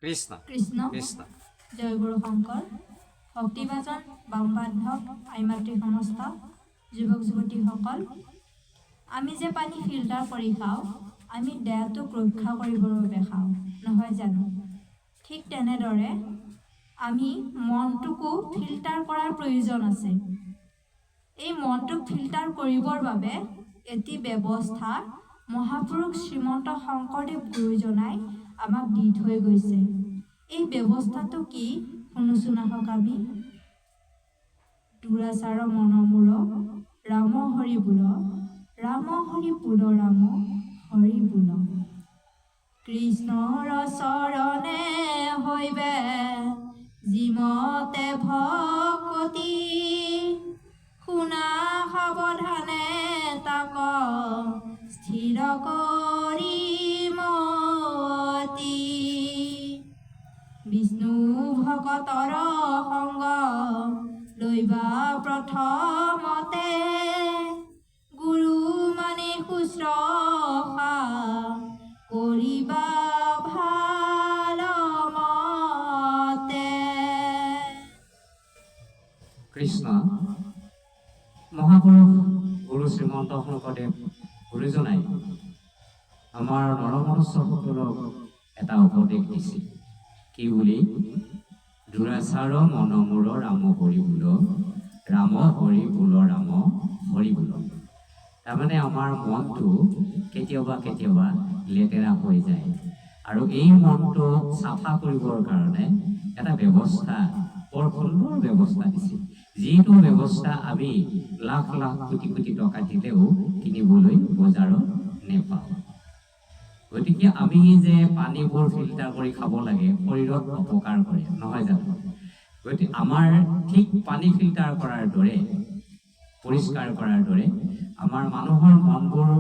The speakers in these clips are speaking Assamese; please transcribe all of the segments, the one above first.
কৃষ্ণ কৃষ্ণ কৃষ্ণ জয় গুৰু শংকৰ ভক্তিভাজন বামবান্ধৱ আইমাতৃ সমস্ত যুৱক যুৱতীসকল, আমি যে পানী ফিল্টাৰ কৰি খাওঁ, আমি দেহটোক ৰক্ষা কৰিবৰ বাবে খাওঁ, নহয় জানো? ঠিক তেনেদৰে আমি মনটোকো ফিল্টাৰ কৰাৰ প্ৰয়োজন আছে। এই মনটোক ফিল্টাৰ কৰিবৰ বাবে এটি ব্যৱস্থা মহাপুৰুষ শ্ৰীমন্ত শংকৰদেৱ গুৰুজনাই আমাক দি থৈ গৈছে। এই ব্যৱস্থাটো কি শুনোচোন আহক আমি। দুৰাচাৰ মনমূৰ ৰাম হৰি বোল, ৰাম হৰি বোল ৰাম হৰি বোল। কৃষ্ণৰ চৰণে হৈবে যিমতে ভকতি, শুনা সাৱধানে তাক স্থিৰ কৰি মতি। বিষ্ণু ভকতৰ সংগ লৈবা প্ৰথমতে, গুৰু মানে শুশ্ৰূষা কৰিবা ভাল মতে। কৃষ্ণ মহাপুৰুষ গুৰু শ্ৰীমন্ত শংকৰদেৱ গুৰুজনাই আমাৰ নৰমনুষ্যসকলক এটা উপদেশ দিছে। কি বুলি? দুৰাচাৰ মনমূৰ ৰাম হৰি বোল, ৰাম হৰি বোল ৰাম হৰি বোল। তাৰমানে আমাৰ মনটো কেতিয়াবা কেতিয়াবা লেতেৰা হৈ যায়, আৰু এই মনটো চাফা কৰিবৰ কাৰণে এটা ব্যৱস্থা, বৰ সুন্দৰ ব্যৱস্থা দিছে, যিটো ব্যৱস্থা আমি লাখ লাখ কোটি কোটি টকা দিলেও কিনিবলৈ বজাৰত নেপাওঁ। গতিকে আমি যে পানীবোৰ ফিল্টাৰ কৰি খাব লাগে, শৰীৰত অপকাৰ কৰে, নহয় জানো? গতিকে আমাৰ ঠিক পানী ফিল্টাৰ কৰাৰ দৰে, পৰিষ্কাৰ কৰাৰ দৰে আমাৰ মানুহৰ মনবোৰ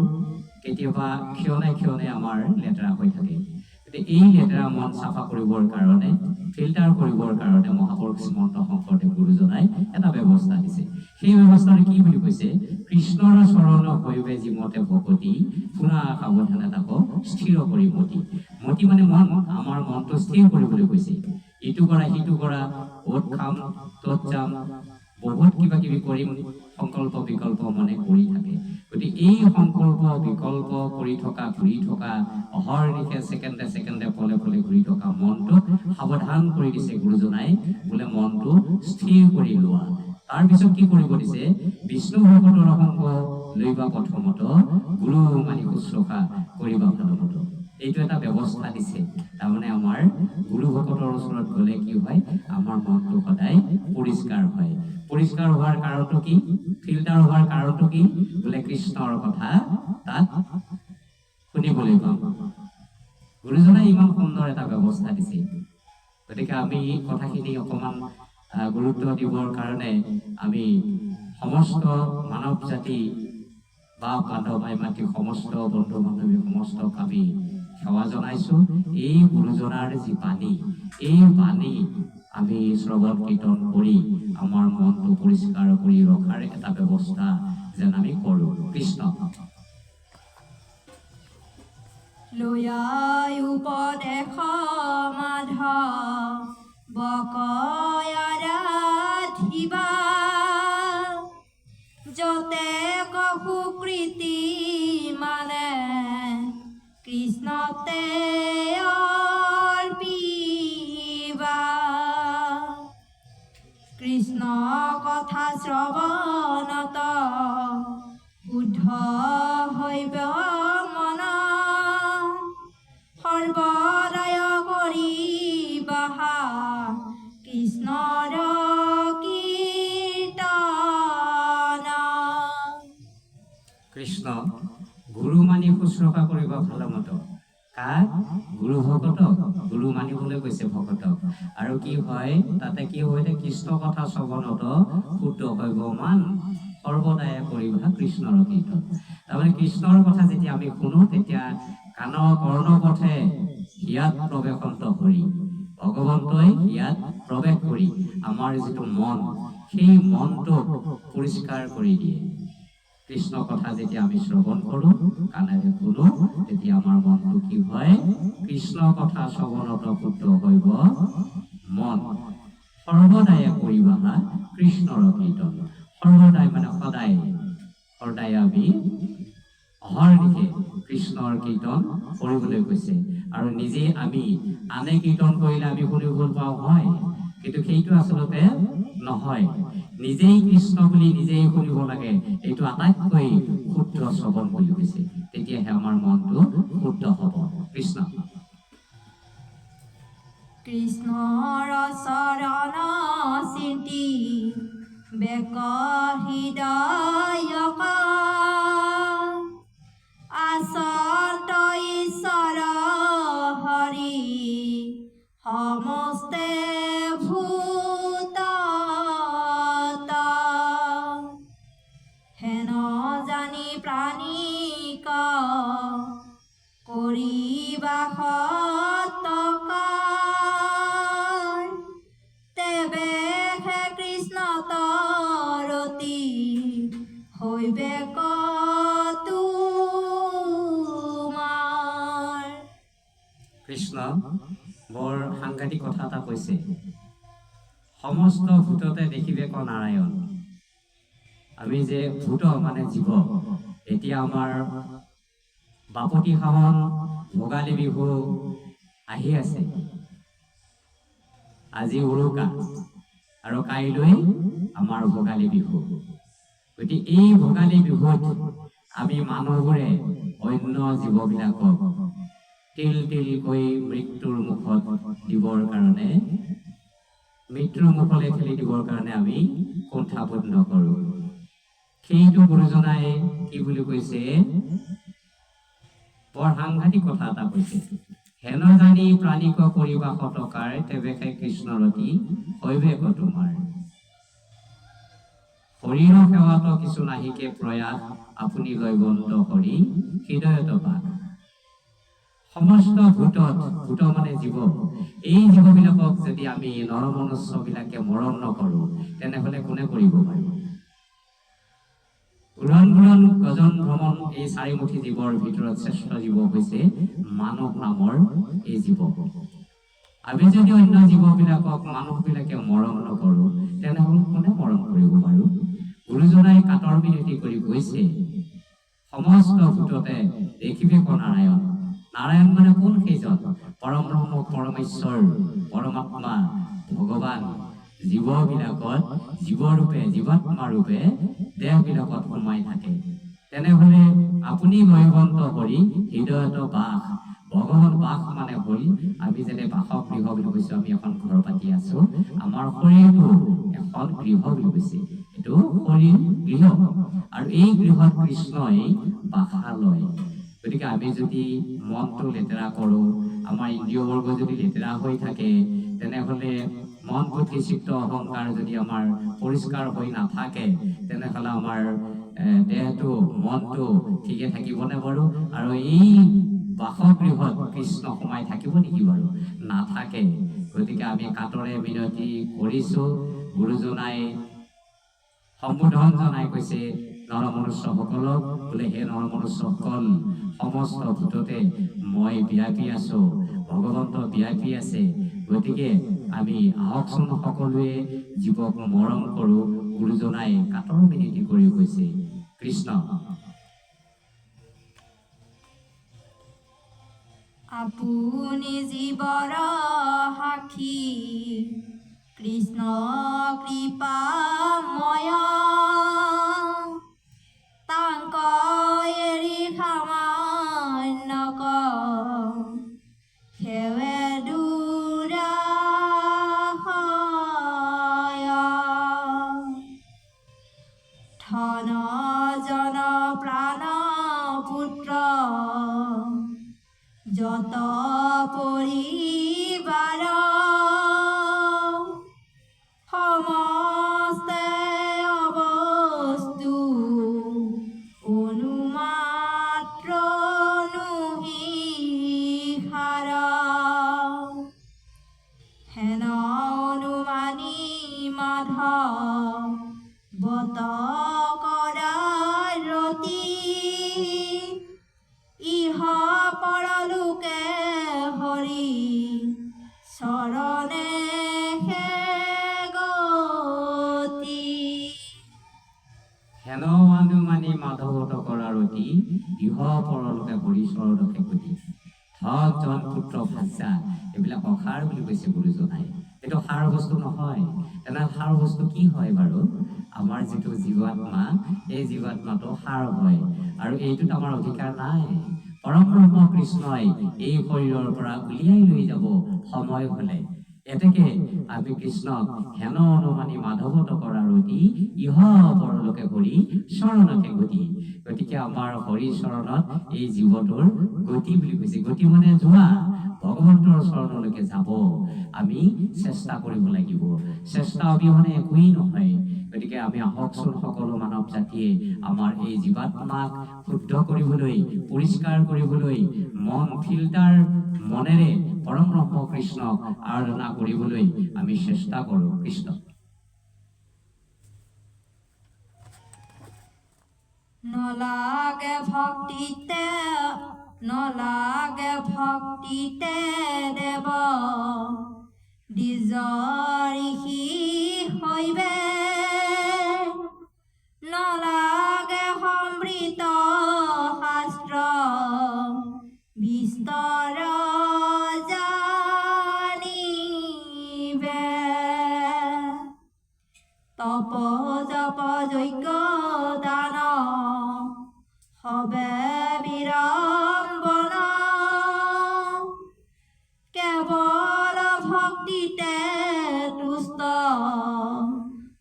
কেতিয়াবা ক্ষণে আমাৰ লেতেৰা হৈ থাকে। গতিকে এই লেতেৰা মন চাফা কৰিবৰ কাৰণে, ফিল্টাৰ কৰিবৰ কাৰণে মহাপুৰুষ শ্ৰীমন্ত শংকৰদেৱ গুৰুজনাই এটা ব্যৱস্থা দিছে। সেই ব্যৱস্থাটো কি বুলি কৈছে? কৃষ্ণৰ চৰণ হৈবে যিমতে ভকতি, শুনা সাৱধানে তাক স্থিৰ কৰি মতি। মতি মানে মন, আমাৰ মনটো স্থিৰ কৰিবলৈ কৈছে। ইটো কৰা সিটো কৰা, অ'ত খাম ত'ত যাম, বহুত কিবা কিবি কৰিম, সংকল্প বিকল্প মনে কৰি থাকে। গতিকে এই সংকল্প বিকল্প কৰি থকা, ঘূৰি থকা, অহৰ্নিশে ছেকেণ্ডে ছেকেণ্ডে পলে পলে ঘূৰি থকা মনটোক সাৱধান কৰি দিছে গুৰুজনাই, বোলে মনটো স্থিৰ কৰি লোৱা। তাৰপিছত কি কৰিব দিছে? বিষ্ণু ভকতৰ সংগ লৈবা প্ৰথমত, গুৰু মানি শুশ্ৰূষা কৰিবা ভালমত। এইটো এটা ব্যৱস্থা দিছে। তাৰমানে আমাৰ গুৰু ভকতৰ ওচৰত গ'লে কি হয়? আমাৰ মনটো সদায় পৰিষ্কাৰ হয়। পৰিষ্কাৰ হোৱাৰ কাৰণটো কি? ফিল্টাৰ হোৱাৰ কাৰণটো কি? বোলে কৃষ্ণৰ কথা তাত শুনিবলৈ পাম। গুৰুজনাই ইমান সুন্দৰ এটা ব্যৱস্থা দিছে। গতিকে আমি কথাখিনি অকণমান গুৰুত্ব দিবৰ কাৰণে আমি সমস্ত মানৱ জাতি বা বান্ধৱ আইমাতৃ সমস্ত বন্ধু বান্ধৱী সমস্তক আমি সেৱা জনাইছোঁ। এই গুৰুজনাৰ যি বাণী, এই বাণী আমি শ্ৰৱণ কীৰ্তন কৰি আমাৰ মনটো পৰিষ্কাৰ কৰি ৰখাৰ এটা ব্যৱস্থা যেন আমি কৰোঁ। কৃষ্ণ লয়াই উপদেশ মাধৱ বকয়াৰাধিবা, যতে সুকৃতি মানে কৃষ্ণতে অৰ্পিবা। কৃষ্ণ কথা শ্ৰৱণত শুদ্ধ হৈব মন, সৰ্বদায় কৰিবা কৃষ্ণৰ কীৰ্তন। কৃষ্ণ গুৰু মানি শুশ্ৰূষা কৰিব ভালমত। কাক? গুৰু ভকতক গুৰু মানিবলৈ কৈছে ভকতক। আৰু কি হয় তাতে? কি হয়? কৃষ্ণ কথা শ্ৰৱণত শুদ্ধ হৈব মান, সৰ্বদায় কৰিবা কৃষ্ণৰ কীৰ্তন। তাৰমানে কৃষ্ণৰ কথা যেতিয়া আমি শুনো, তেতিয়া কাণ কৰ্ণপথে হিয়াত প্ৰৱেশন্ত কৰি, ভগৱন্তই হিয়াত প্ৰৱেশ কৰি আমাৰ যিটো মন, সেই মনটোক পৰিষ্কাৰ কৰি দিয়ে। কৃষ্ণ কথা যেতিয়া আমি শ্ৰৱণ কৰোঁ, কাণেৰে শুনো, তেতিয়া আমাৰ মনটো কি হয়? কৃষ্ণ কথা শ্ৰৱণত শুদ্ধ হইব মন। সৰ্বদায়ে কৰিবা কৃষ্ণৰ কীৰ্তন। সৰ্বদাই মানে সদায়, সদায় আমি অহৰ্নিশে কৃষ্ণৰ কীৰ্তন কৰিবলৈ কৈছে। আৰু নিজে আমি আনে কীৰ্তন কৰিলে আমি শুনিবলৈ পাওঁ, হয়, কিন্তু সেইটো আচলতে নহয়। নিজেই কৃষ্ণ বুলি নিজেই শুনিব লাগে, এইটো আটাইতকৈ শুদ্ধ শ্ৰৱণ বুলি কৈছে। তেতিয়াহে আমাৰ মনটো শুদ্ধ হ'ব। কৃষ্ণ কৃষ্ণৰ চৰণ চিন্তি বেক হৃদয়ক আচন্ত ঈশ্বৰ হৰি সমস্তে ভূত হেন জানি প্ৰাণীক কৰিবা সৎকাৰ তেবে হে কৃষ্ণ তৰতি হৈবে তোমাৰ। কৃষ্ণ বৰ সাংঘাতিক কথা এটা কৈছে। সমস্ত ভূততে দেখিবে ক নাৰায়ণ। আমি যে ভূত মানে জীৱ, এতিয়া আমাৰ বাপতি সাহন ভোগালী বিহু আহি আছে। আজি উৰুকা আৰু কাইলৈ আমাৰ ভোগালী বিহু। গতিকে এই ভোগালী বিহুত আমি মানুহবোৰে অন্য জীৱবিলাকক তিল তিলকৈ মৃত্যুৰ মুখত দিবৰ কাৰণে, মৃত্যুৰ মুখলৈ ঠেলি দিবৰ কাৰণে আমি কুণ্ঠাবোধ নকৰোঁ। সেইটো গুৰুজনাই কি বুলি কৈছে? বৰ সাংঘাতিক কথা এটা কৈছে। হেন জানি প্ৰাণীক কৰিবা সৎকাৰ তেবে হে কৃষ্ণৰতি হৈবে ক তোমাৰ। শৰীৰৰ সেৱাত কিছু নাহিকে প্ৰয়াস আপুনি লৈ বন্ধ কৰি হৃদয়ত বাস। সমস্ত ভূতত, ভূত মানে জীৱ, এই জীৱবিলাকক যদি আমি নৰমনুষ্যবিলাকে মৰণ নকৰোঁ, তেনেহ'লে কোনে কৰিব পাৰিব? উৰণ ঘূৰণ গজন ভ্ৰমণ এই চাৰিমুঠি জীৱৰ ভিতৰত শ্ৰেষ্ঠ জীৱ হৈছে মানৱ নামৰ এই জীৱ। আমি যদি অন্য জীৱবিলাকক মানুহবিলাকে মৰম নকৰোঁ, তেনেহ'লে কোনে মৰম কৰিব পাৰোঁ? গুৰুজনাই কাতৰ বিনতি কৰি কৈছে, সমস্ত ভূততে দেখিবে ক নাৰায়ণ। নাৰায়ণ মানে কোন? সেইজন পৰম ব্ৰহ্ম, পৰমেশ্বৰ, পৰমাত্মা, ভগৱান জীৱবিলাকত জীৱৰূপে, জীৱাত্মা ৰূপে দেহবিলাকত সোমাই থাকে। তেনেহ'লে আপুনি নৈবন্ত কৰি হৃদয়ত বাস। ভগৱান বাস মানে হ'ল, আমি যেনে বাসগৃহ বুলি কৈছোঁ, আমি এখন ঘৰ পাতি আছোঁ, আমাৰ শৰীৰটো এখন গৃহ বুলি কৈছে। এইটো শৰীৰ গৃহ, আৰু এই গৃহত কৃষ্ণই বাসা লয়। গতিকে আমি যদি মনটো লেতেৰা কৰোঁ, আমাৰ ইন্দ্ৰিয়বৰ্গ যদি লেতেৰা হৈ থাকে, তেনেহ'লে মন বুদ্ধি চিত্ত অহংকাৰ যদি আমাৰ পৰিষ্কাৰ হৈ নাথাকে, তেনেহ'লে আমাৰ দেহটো মনটো ঠিকে থাকিবনে বাৰু? আৰু এই বাসগৃহত কৃষ্ণ সোমাই থাকিব নেকি বাৰু? নাথাকে। গতিকে আমি কাতৰে মিনতি কৰিছোঁ। গুৰুজনাই সম্বোধন জনাই কৈছে নৰমনুষ্যসকলক, বোলে হে নৰমনুষ্যসকল, সমস্ত ভূততে মই বিয়পি আছোঁ, ভগৱন্ত বিয়পি আছে। গতিকে আমি আহকচোন সকলোৱে জীৱক মৰম কৰোঁ। গুৰুজনাই কাতৰ মিনতি কৰি কৈছে। কৃষ্ণ আপুনি জীৱৰ সাক্ষী কৃষ্ণ কৃপাময় তাংক এৰি সামান্যক সেৱে ধন জন প্ৰাণ পুত্ৰ যত পৰিবাৰ সমস্তে অৱ অতি ইহ পৰলোকে হৰিচৰণকে গতি ধন জন পুত্ৰ ভাষা এইবিলাক অসাৰ বুলি কৈছে গুৰুজনাই। এইটো সাৰ বস্তু নহয়। তেনে সাৰ বস্তু কি হয় বাৰু? আমাৰ যিটো জীৱাত্মা, এই জীৱাত্মাটো সাৰ হয়, আৰু এইটোত আমাৰ অধিকাৰ নাই। পৰম ব্ৰহ্ম কৃষ্ণই এই শৰীৰৰ পৰা উলিয়াই লৈ যাব সময় হলে। এতেকে আমি কৃষ্ণক হেন অনুমানি মাধৱত কৰাৰ অতি ইহ পৰলোকে হৰি চৰণকে গতি। গতিকে আমাৰ হৰি চৰণত এই জীৱটোৰ গতি বুলি কৈছে। গতি মানে যোৱা, ভগৱন্তৰ চৰণলৈকে যাব আমি চেষ্টা কৰিব লাগিব। চেষ্টা অবিহনে একোৱেই নহয়। গতিকে আমি আহকচোন সকলো মানৱ জাতিয়ে আমাৰ এই জীৱাত্মাক শুদ্ধ কৰিবলৈ, পৰিষ্কাৰ কৰিবলৈ, মন ফিল্টাৰ মনেৰে পৰম ব্ৰহ্ম কৃষ্ণক আৰাধনা কৰিবলৈ আমি চেষ্টা কৰো। কৃষ্ণ নলাগে ভক্তিতে দেৱ দ্বিজ ঋষি হৈবে, নলাগে সমৃত শাস্ত্ৰ বিস্তৰ জানিবে, তপ জপ যজ্ঞ দান হবে বিড়ম্বন, কেৱল ভক্তিতে তুষ্ট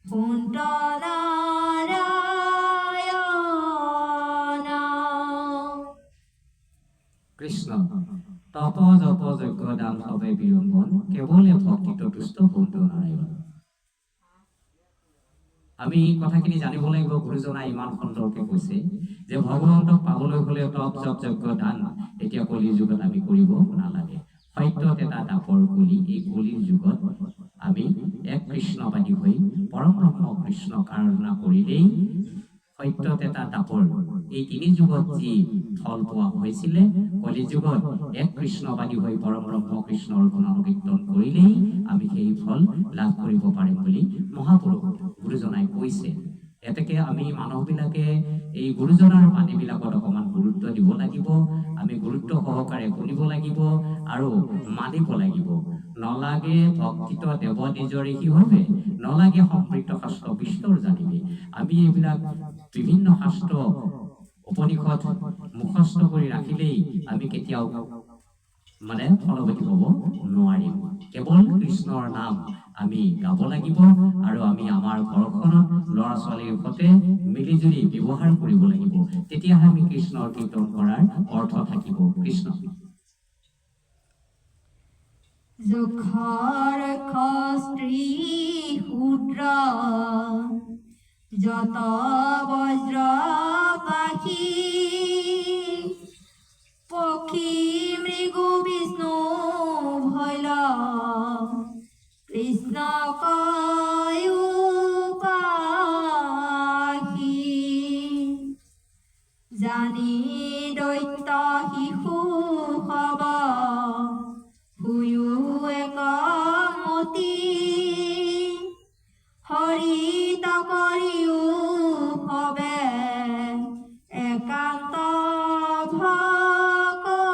কুন্ত নাৰায়ণ। কৃষ্ণ তপ জপ যজ্ঞ দান হবে বিড়ম্বন, কেৱলে ভক্তিত তুষ্ট কুন্ত নাৰায়ণ। আমি কথাখিনি জানিব লাগিব। গুৰুজনাই ইমান সুন্দৰকে কৈছে যে ভগৱন্তক পাবলৈ হলে তপ জপ যজ্ঞ দান এতিয়া কলিৰ যুগত আমি কৰিব নালাগে। সত্যত এটা দাপৰ কলি, এই কলিৰ যুগত আমি এক কৃষ্ণবাদী হৈ পৰম ব্ৰহ্ম কৃষ্ণক আৰাধনা কৰিলেই সত্যত এটা দাপৰ, এই তিনি যুগত যি ফল পোৱা হৈছিলে, কলি যুগত এক কৃষ্ণবাদী হৈ পৰম ব্ৰহ্ম কৃষ্ণৰ গুণানুকীৰ্তন কৰিলেই আমি সেই ফল লাভ কৰিব পাৰিম বুলি মহাপুৰুষ গুৰুজনাই কৈছে। এতেকে আমি মানুহবিলাকে এই গুৰুজনাৰ বাণীবিলাকত অকণমান গুৰুত্ব দিব লাগিব। আমি গুৰুত্ব সহকাৰে শুনিব লাগিব আৰু মানিব লাগিব। নলাগে ভক্তিত দেৱ দ্বিজ ঋষি হবে, নলাগে সমৃদ্ধ শাস্ত্ৰ বিস্তৰ জানিবে। আমি এইবিলাক বিভিন্ন শাস্ত্ৰ উপনিষদ মুখস্থ কৰি ৰাখিলেই আমি কেতিয়াও ফলৱতী হ'ব নোৱাৰিম। কেৱল কৃষ্ণৰ নাম আমি গাব লাগিব আৰু আমি আমাৰ ঘৰখনত ল'ৰা ছোৱালীৰ সৈতে মিলিজুলি ব্যৱহাৰ কৰিব লাগিব। তেতিয়াহে আমি কৃষ্ণৰ কীৰ্তন কৰাৰ অৰ্থ থাকিব। কৃষ্ণ যখৰ স্ত্ৰী শূদ্ৰ যত বজ্ৰ পাখি, পক্ষী মৃগু বিষ্ণু ভৈল কৃষ্ণ কয়ু পাখি, জানি দৈত্য শিশু হব হুয়ু একমতি, হৰিত কৰিও হবে একান্ত ভকতি।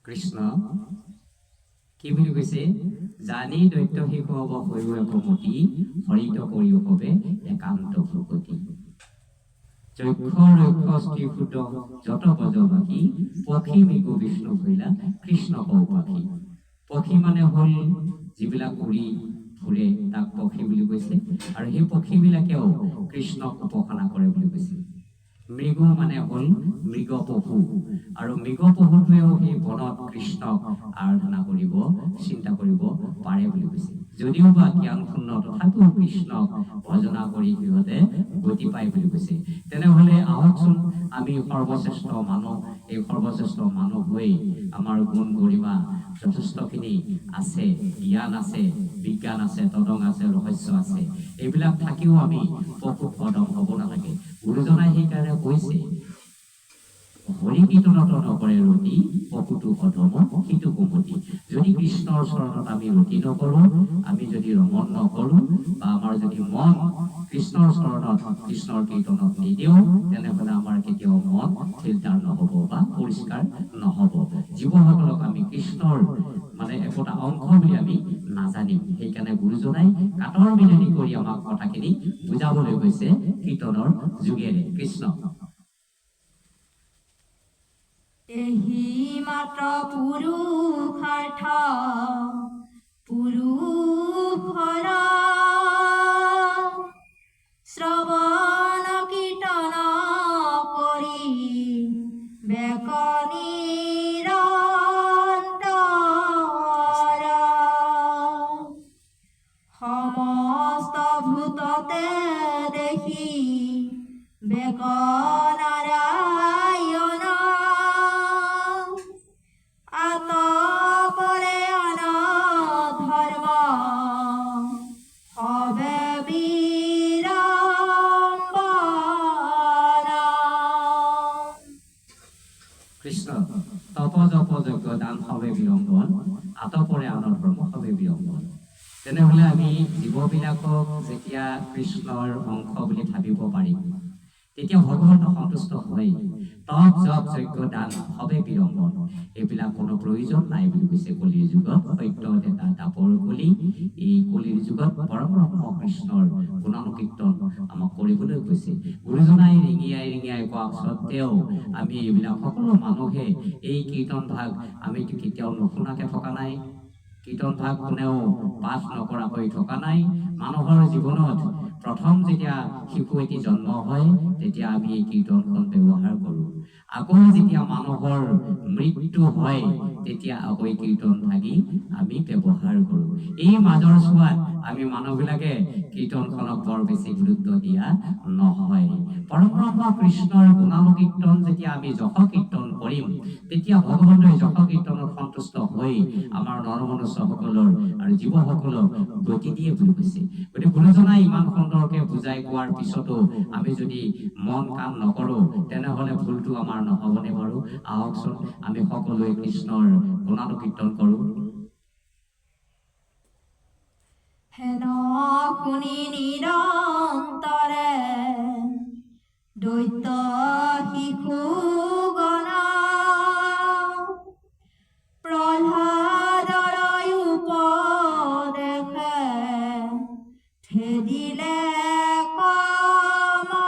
কৃষ্ণ কি বুলি কৈছে? জানি দৈত্য শিশু হব হৈও একমতি, হৰিত কৰিও হবে একান্ত ভকতি। যক্ষ ৰক্ষ স্ত্ৰী ক্ষুদ্ৰ যত বজবাসী, পক্ষী মৃগু বিষ্ণু ভৈলা কৃষ্ণ কৌপাখী। পক্ষী মানে হল যিবিলাক উৰি ফুৰে, তাক পক্ষী বুলি কৈছে। আৰু সেই পক্ষীবিলাকেও কৃষ্ণক উপাসনা কৰে বুলি কৈছে। মৃগু মানে হল মৃগ পশু, আৰু মৃগ পশুটোৱেও সেই বনত কৃষ্ণক আৰাধনা কৰিব, চিন্তা কৰিব পাৰে বুলি কৈছে। যদিও বা জ্ঞান শূন্য, তথাপিও কৃষ্ণক ভজনা কৰি সিহঁতে গতি পায় বুলি কৈছে। তেনেহলে আহকচোন আমি সৰ্বশ্ৰেষ্ঠ মানুহ, এই সৰ্বশ্ৰেষ্ঠ মানুহ হৈ আমাৰ গুণ গৰিমা যথেষ্টখিনি আছে, জ্ঞান আছে, বিজ্ঞান আছে, তদং আছে, ৰহস্য আছে। এইবিলাক থাকিও আমি পশু পদম হ'ব নালাগে। গুৰুজনাই সেইকাৰণে কৈছে হৰি কীৰ্তনত নকৰে ৰতি, পশুটো অধম সিটো কুমতি। যদি কৃষ্ণৰ চৰণত আমি ৰতি নকৰো, আমি যদি ৰমণ নকৰো, বা আমাৰ যদি মন কৃষ্ণৰ চৰণত কৃষ্ণৰ কীৰ্তনত নিদিওঁ তেনেহ'লে আমাৰ কেতিয়াও মন ফিল্টাৰ নহ'ব বা পৰিষ্কাৰ নহ'ব। জীৱসকলক আমি কৃষ্ণৰ মানে একোটা অংশ বুলি আমি নাজানিম। সেইকাৰণে গুৰুজনাই কাটৰ মিলনি কৰি আমাক কথাখিনি বুজাবলৈ গৈছে কীৰ্তনৰ যোগেৰে। কৃষ্ণ এহি মাত্ৰ পুৰুষাৰ্থ পুৰুষৰ শ্ৰৱণ কীৰ্তন কৰি বেক নিৰন্তৰ সমস্ত ভূততে দেখি বেক নাৰায়ণ আতপৰে অনধৰ্ম হবে বিড়ম্বনা। কৃষ্ণ তপ জপ যজ্ঞ দান হবে বিড়ম্বন, আতপৰে অনধৰ্ম হবে বিড়ম্বন। তেনেহ'লে আমি জীৱবিলাকক যেতিয়া কৃষ্ণৰ অংশ বুলি ভাবিব পাৰিম তেতিয়া ভগৱন্ত সন্তুষ্ট হৈ তপ জপ যজ্ঞ দান হবে বিড়ম্বন এইবিলাক কোনো প্ৰয়োজন নাই বুলি কৈছে কলিৰ যুগত। সত্য এটা দাপৰ কলি, এই কলিৰ যুগত পৰম ব্ৰহ্ম কৃষ্ণৰ গুণানুকীৰ্তন আমাক কৰিবলৈ কৈছে। গুৰুজনাই ৰিঙিয়াই কোৱা স্বত্তেও আমি এইবিলাক সকলো মানুহে এই কীৰ্তন ভাগ আমিতো কেতিয়াও নুশুনাকে থকা নাই, কীৰ্তন ভাগ কোনেও পাঠ নকৰাকৈ থকা নাই। মানুহৰ জীৱনত প্ৰথম যেতিয়া শিশু এটি জন্ম হয় তেতিয়া আমি এই কীৰ্তনখন ব্যৱহাৰ কৰোঁ। আকৌ যেতিয়া মানুহৰ মৃত্যু হয় তেতিয়া আকৌ এই কীৰ্তন ভাগি আমি ব্যৱহাৰ কৰোঁ। এই মাজৰ ছোৱাত আমি মানুহবিলাকে কীৰ্তনখনক বৰ বেছি গুৰুত্ব দিয়া নহয়। পৰম ব্ৰহ্ম কৃষ্ণৰ গুণানুকীৰ্তন যেতিয়া আমি যশ কীৰ্তন কৰিম তেতিয়া ভগৱন্তই যশ কীৰ্তনত সন্তুষ্ট হৈ আমাৰ নৰমনুষ্যসকলৰ আৰু জীৱসকলক গতি দিয়ে বুলি কৈছে। গতিকে গুৰুজনাই ইমান সুন্দৰকে বুজাই কোৱাৰ পিছতো আমি যদি মন কাম নকৰোঁ তেনেহ'লে ভুলটো আমাৰ নহ'বনে বাৰু? আহকচোন আমি সকলোৱে কৃষ্ণৰ গুণানুকীৰ্তন কৰোঁ। হেন শুনি নিৰন্তৰে দৈত্য শিশুগণ প্ৰহ্লাদৰ উপদেশে খেদিলে কামনা।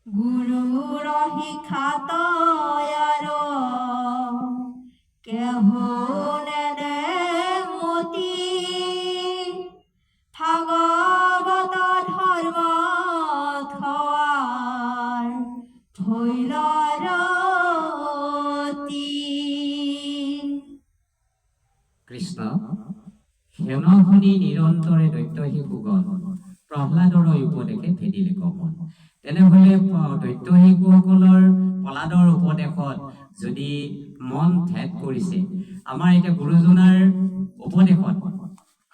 গুৰুৰ শিক্ষাত আৰু কেহো নেদে মতি, ভাগৱত ধৰ্ম থোৱাৰ ধৈল ৰতি। কৃষ্ণ হেন শুনি নিৰন্তৰে দৈত্য শিশুগণ প্ৰহ্লাদৰ উপদেশে ভেদিলে কমন। তেনেহ'লে দৈত্য শিশুসকলৰ প্ৰহ্লাদৰ উপদেশত যদি মন ভেদ কৰিছে, আমাৰ এতিয়া গুৰুজনাৰ উপদেশত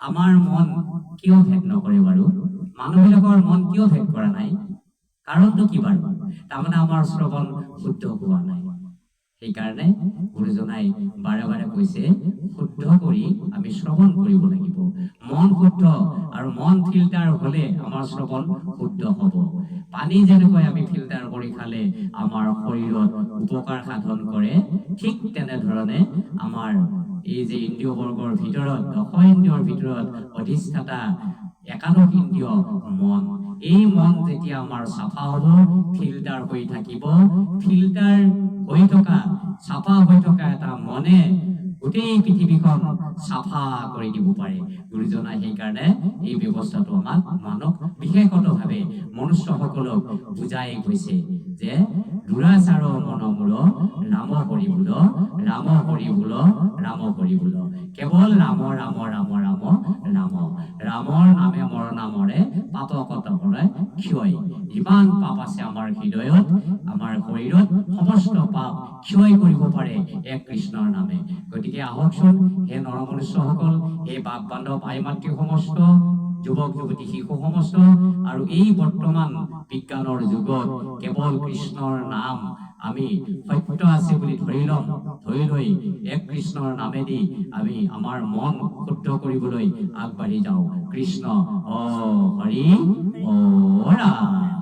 আমাৰ মন কিয় ভেদ নকৰে বাৰু? মানুহবিলাকৰ মন কিয় ভেদ কৰা নাই? কাৰণটো কি বাৰু? তাৰমানে আমাৰ শ্ৰৱণ শুদ্ধ হোৱা নাই। সেইকাৰণে গুৰুজনাই বাৰে বাৰে কৈছে শুদ্ধ কৰি আমি শ্ৰৱণ কৰিব লাগিব। মন শুদ্ধ আৰু মন ফিল্টাৰ হ'লে আমাৰ শ্ৰৱণ শুদ্ধ হ'ব। পানী যেনেকৈ আমি ফিল্টাৰ কৰি খালে আমাৰ শৰীৰত উপকাৰ সাধন কৰে, ঠিক তেনেধৰণে আমাৰ এই যে ইন্দ্ৰিয় বৰ্গৰ ভিতৰত দশ ইন্দ্ৰিয়ৰ ভিতৰত অধিষ্ঠাতা একাদশ ইন্দ্ৰিয় মন, এই মন যেতিয়া আমাৰ চাফা হ'ব, ফিল্টাৰ হৈ থাকিব, ফিল্টাৰ হৈ থকা চাফা হৈ থকা এটা মনে গোটেই পৃথিৱীখন চাফা কৰি দিব পাৰে। গুৰুজনাই সেইকাৰণে এই ব্যৱস্থাটো আমাক মানক বিশেষতভাৱে মনুষ্যসকলক বুজাই গৈছে যে দুৰাচাৰ মন মূল ৰাম হৰি বোল, ৰাম হৰি বোল, ৰাম হৰি বোল। কেৱল ৰাম ৰাম ৰাম ৰাম ৰাম, ৰামৰ নামে মৰ নামৰে পাপ কতকৰে ক্ষয়। যিমান পাপ আছে আমাৰ হৃদয়ত, আমাৰ শৰীৰত, সমস্ত পাপ ক্ষয় কৰিব পাৰে এক কৃষ্ণৰ নামে। গতিকে আহকচোন হে নৰমনুষ্যসকল, হে বাপ বান্ধৱ আই মাতৃ সমস্ত যুৱক যুৱতী শিশু সমস্ত আৰু এই বৰ্তমান বিজ্ঞানৰ যুগত কেৱল কৃষ্ণৰ নাম আমি সত্য আছে বুলি ধৰি লৈ এক কৃষ্ণৰ নামেদি আমি আমাৰ মন শুদ্ধ কৰিবলৈ আগবাঢ়ি যাওঁ। কৃষ্ণ অ হৰি অ ৰাম।